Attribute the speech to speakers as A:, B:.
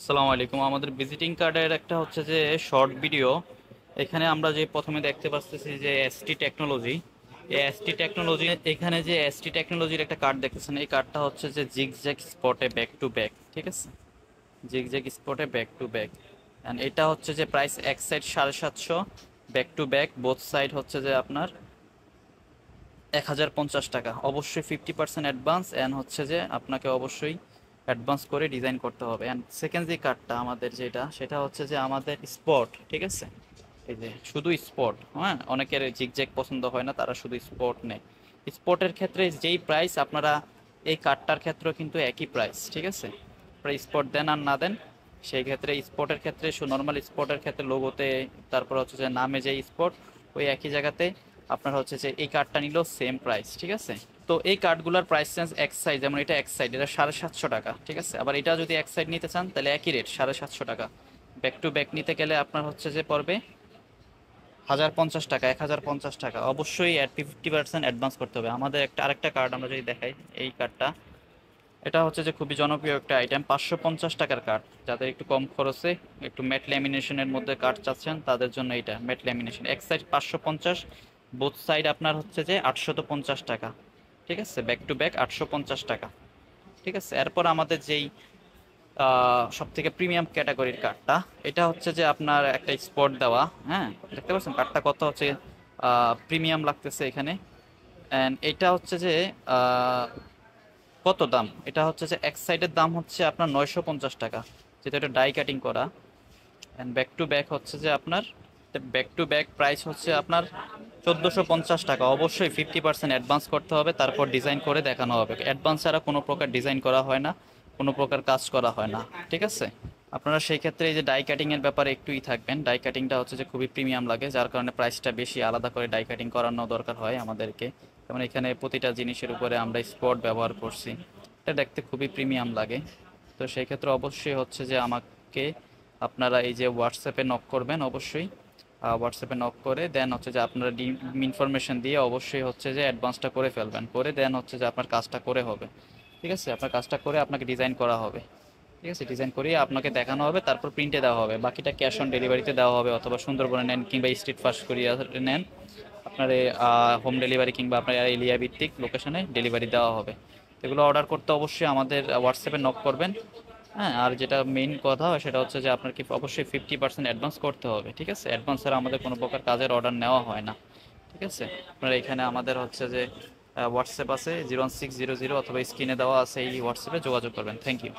A: আসসালামু আলাইকুম। আমাদের ভিজিটিং কার্ডের একটা হচ্ছে যে শর্ট ভিডিও। এখানে আমরা যে প্রথমে দেখতে পাচ্ছি যে এসটি টেকনোলজি, এই এসটি টেকনোলজি, এখানে যে এসটি টেকনোলজির একটা কার্ড দেখতেছেন, এই কার্ডটা হচ্ছে যে জিগজ্যাগ স্পটে ব্যাক টু ব্যাক, ঠিক আছে? জিগজ্যাগ স্পটে ব্যাক টু ব্যাক। অ্যান্ড এটা হচ্ছে যে প্রাইস এক side 750, back to back both side হচ্ছে যে আপনার 1050 টাকা। অবশ্যই 50% অ্যাডভান্স, অ্যান্ড হচ্ছে যে আপনাকে অবশ্যই অ্যাডভান্স করে ডিজাইন করতে হবে। অ্যান্ড সেকেন্ড যে কার্ডটা আমাদের যেটা, সেটা হচ্ছে যে আমাদের স্পট, ঠিক আছে? এই যে শুধু স্পট, হ্যাঁ, অনেকের জিগজ্যাগ পছন্দ হয় না, তারা শুধু স্পট নেয়। স্পটের ক্ষেত্রে যেই প্রাইস, আপনারা এই কার্ডটার ক্ষেত্রেও কিন্তু একই প্রাইস, ঠিক আছে? আপনারা স্পট দেন আর না দেন, সেই ক্ষেত্রে স্পটের ক্ষেত্রে নর্মাল স্পটের ক্ষেত্রে লোগোতে, তারপর হচ্ছে যে নামে যে স্পট, ওই একই জায়গাতে আপনার হচ্ছে যে এই কার্ডটা নিলেও সেম প্রাইস, ঠিক আছে? তো এই কার্ডগুলোর প্রাইস চেঞ্জ এক সাইড, যেমন এটা এক সাইড, এটা 750 টাকা, ঠিক আছে? আবার এটা যদি এক সাইড নিতে চান তাহলে একই রেট 750 টাকা। ব্যাক টু ব্যাক নিতে গেলে আপনার হচ্ছে যে পড়বে 1050 টাকা, 1050 টাকা। অবশ্যই 50% অ্যাডভান্স করতে হবে। আমাদের একটা আরেকটা কার্ড আমরা যদি দেখাই, এই কার্ডটা, এটা হচ্ছে যে খুবই জনপ্রিয় একটা আইটেম, 550 টাকার কার্ড। যাদের একটু কম খরচে একটু ম্যাট ল্যামিনেশনের মধ্যে কার্ড চাচ্ছেন, তাদের জন্য এটা ম্যাট ল্যামিনেশন, এক সাইড 550, বোথ সাইড আপনার হচ্ছে যে 850 টাকা, ঠিক আছে? ব্যাক টু ব্যাক 850 টাকা, ঠিক আছে? এরপর আমাদের যেই সব থেকে প্রিমিয়াম ক্যাটাগরির কার্ডটা, এটা হচ্ছে যে আপনার একটা স্পট দেওয়া, হ্যাঁ, দেখতে পাচ্ছেন কার্ডটা কত হচ্ছে প্রিমিয়াম লাগতেছে এখানে। অ্যান্ড এটা হচ্ছে যে আহ, কত দাম, এটা হচ্ছে যে এক সাইডের দাম হচ্ছে আপনার 950 টাকা, যেটা এটা ডাই কাটিং করা। অ্যান্ড ব্যাক টু ব্যাক হচ্ছে যে আপনার, ব্যাক টু ব্যাক প্রাইস হচ্ছে আপনার 1450 টাকা। অবশ্যই 50% অ্যাডভান্স করতে হবে, তারপর ডিজাইন করে দেখানো হবে। অ্যাডভান্স ছাড়া কোনো প্রকার ডিজাইন করা হয় না, কোনো প্রকার কাজ করা হয় না, ঠিক আছে? আপনারা সেই ক্ষেত্রে এই যে ডাই কাটিংয়ের ব্যাপারে একটুই থাকবেন। ডাই কাটিংটা হচ্ছে যে খুবই প্রিমিয়াম লাগে, যার কারণে প্রাইসটা বেশি, আলাদা করে ডাই কাটিং করানো দরকার হয় আমাদেরকে। যেমন এখানে প্রতিটা জিনিসের উপরে আমরা স্পট ব্যবহার করছি, এটা দেখতে খুবই প্রিমিয়াম লাগে। তো সেই ক্ষেত্রে অবশ্যই হচ্ছে যে আমাকে আপনারা এই যে হোয়াটসঅ্যাপে নক করবেন অবশ্যই। হোয়াটসঅ্যাপে নক করে দেন হচ্ছে যে আপনারা ইনফরমেশন দিয়ে অবশ্যই হচ্ছে যে অ্যাডভান্সটা করে ফেলবেন, করে দেন হচ্ছে যে আপনার কাজটা করে হবে, ঠিক আছে? আপনার কাজটা করে আপনাকে ডিজাইন করা হবে, ঠিক আছে? ডিজাইন করিয়ে আপনাকে দেখানো হবে, তারপর প্রিন্টে দেওয়া হবে। বাকিটা ক্যাশ অন ডেলিভারিতে দেওয়া হবে, অথবা সুন্দরবনে নেন কিংবা স্ট্রিট ফাস্ট করিয়া নেন, আপনার হোম ডেলিভারি কিংবা আপনার এরিয়া ভিত্তিক লোকেশনে ডেলিভারি দেওয়া হবে। এগুলো অর্ডার করতে অবশ্যই আমাদের হোয়াটসঅ্যাপে নক করবেন। হ্যাঁ, আর যেটা মেইন কথা সেটা হচ্ছে যে আপনার কি অবশ্যই 50% অ্যাডভান্স করতে হবে, ঠিক আছে? অ্যাডভান্স ছাড়া আমাদের কোনো প্রকার কাজের অর্ডার নেওয়া হয় না, ঠিক আছে? আপনার এখানে আমাদের হচ্ছে যে হোয়াটসঅ্যাপ আছে 01600, অথবা স্ক্রিনে দেওয়া আছে, এই হোয়াটসঅ্যাপে যোগাযোগ করবেন। Thank you.